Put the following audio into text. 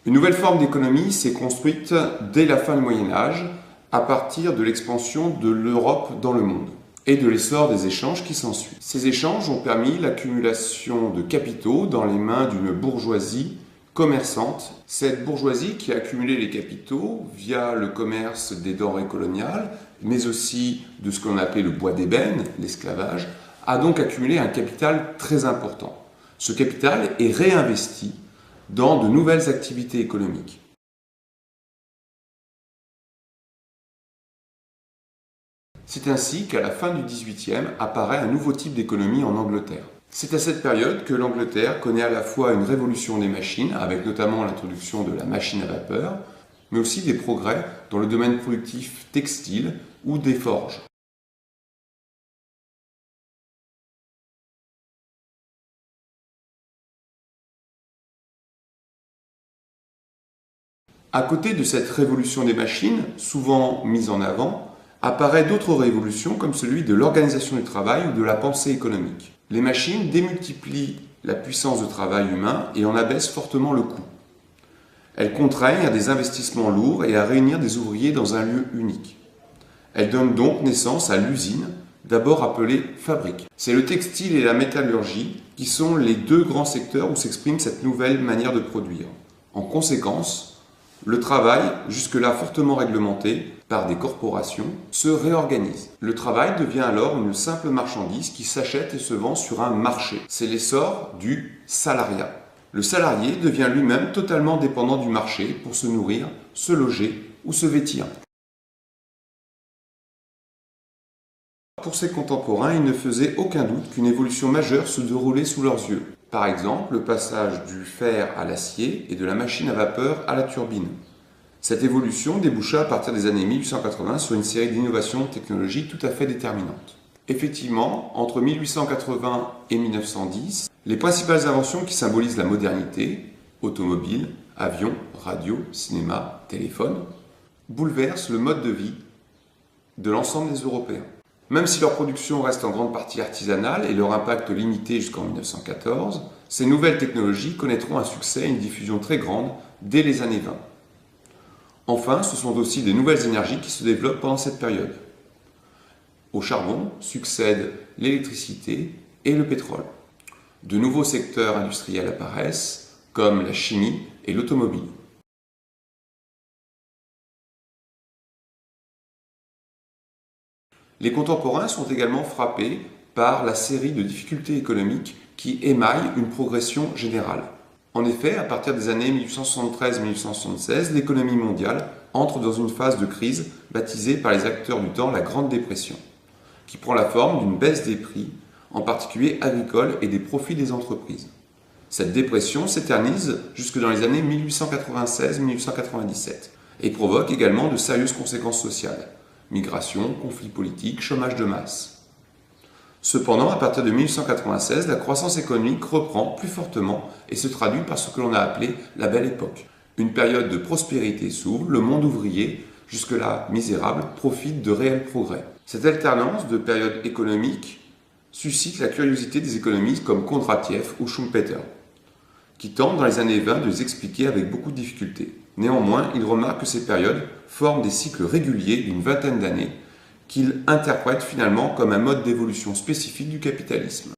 Une nouvelle forme d'économie s'est construite dès la fin du Moyen-Âge à partir de l'expansion de l'Europe dans le monde et de l'essor des échanges qui s'ensuivent. Ces échanges ont permis l'accumulation de capitaux dans les mains d'une bourgeoisie commerçante. Cette bourgeoisie qui a accumulé les capitaux via le commerce des denrées coloniales, mais aussi de ce qu'on appelait le bois d'ébène, l'esclavage, a donc accumulé un capital très important. Ce capital est réinvesti dans de nouvelles activités économiques. C'est ainsi qu'à la fin du XVIIIe apparaît un nouveau type d'économie en Angleterre. C'est à cette période que l'Angleterre connaît à la fois une révolution des machines, avec notamment l'introduction de la machine à vapeur, mais aussi des progrès dans le domaine productif textile ou des forges. À côté de cette révolution des machines, souvent mise en avant, apparaît d'autres révolutions comme celui de l'organisation du travail ou de la pensée économique. Les machines démultiplient la puissance de travail humain et en abaissent fortement le coût. Elles contraignent à des investissements lourds et à réunir des ouvriers dans un lieu unique. Elles donnent donc naissance à l'usine, d'abord appelée fabrique. C'est le textile et la métallurgie qui sont les deux grands secteurs où s'exprime cette nouvelle manière de produire. En conséquence, le travail, jusque-là fortement réglementé par des corporations, se réorganise. Le travail devient alors une simple marchandise qui s'achète et se vend sur un marché. C'est l'essor du salariat. Le salarié devient lui-même totalement dépendant du marché pour se nourrir, se loger ou se vêtir. Pour ses contemporains, il ne faisait aucun doute qu'une évolution majeure se déroulait sous leurs yeux. Par exemple, le passage du fer à l'acier et de la machine à vapeur à la turbine. Cette évolution déboucha à partir des années 1880 sur une série d'innovations technologiques tout à fait déterminantes. Effectivement, entre 1880 et 1910, les principales inventions qui symbolisent la modernité, automobile, avion, radio, cinéma, téléphone, bouleversent le mode de vie de l'ensemble des Européens. Même si leur production reste en grande partie artisanale et leur impact limité jusqu'en 1914, ces nouvelles technologies connaîtront un succès et une diffusion très grande dès les années 20. Enfin, ce sont aussi de nouvelles énergies qui se développent pendant cette période. Au charbon succèdent l'électricité et le pétrole. De nouveaux secteurs industriels apparaissent, comme la chimie et l'automobile. Les contemporains sont également frappés par la série de difficultés économiques qui émaillent une progression générale. En effet, à partir des années 1873-1876, l'économie mondiale entre dans une phase de crise baptisée par les acteurs du temps la Grande Dépression, qui prend la forme d'une baisse des prix, en particulier agricoles, et des profits des entreprises. Cette dépression s'éternise jusque dans les années 1896-1897 et provoque également de sérieuses conséquences sociales. Migration, conflits politiques, chômage de masse. Cependant, à partir de 1896, la croissance économique reprend plus fortement et se traduit par ce que l'on a appelé la Belle Époque. Une période de prospérité s'ouvre, le monde ouvrier, jusque-là misérable, profite de réels progrès. Cette alternance de périodes économiques suscite la curiosité des économistes comme Kondratiev ou Schumpeter, qui tentent dans les années 20 de les expliquer avec beaucoup de difficultés. Néanmoins, ils remarquent que ces périodes forment des cycles réguliers d'une vingtaine d'années qu'ils interprètent finalement comme un mode d'évolution spécifique du capitalisme.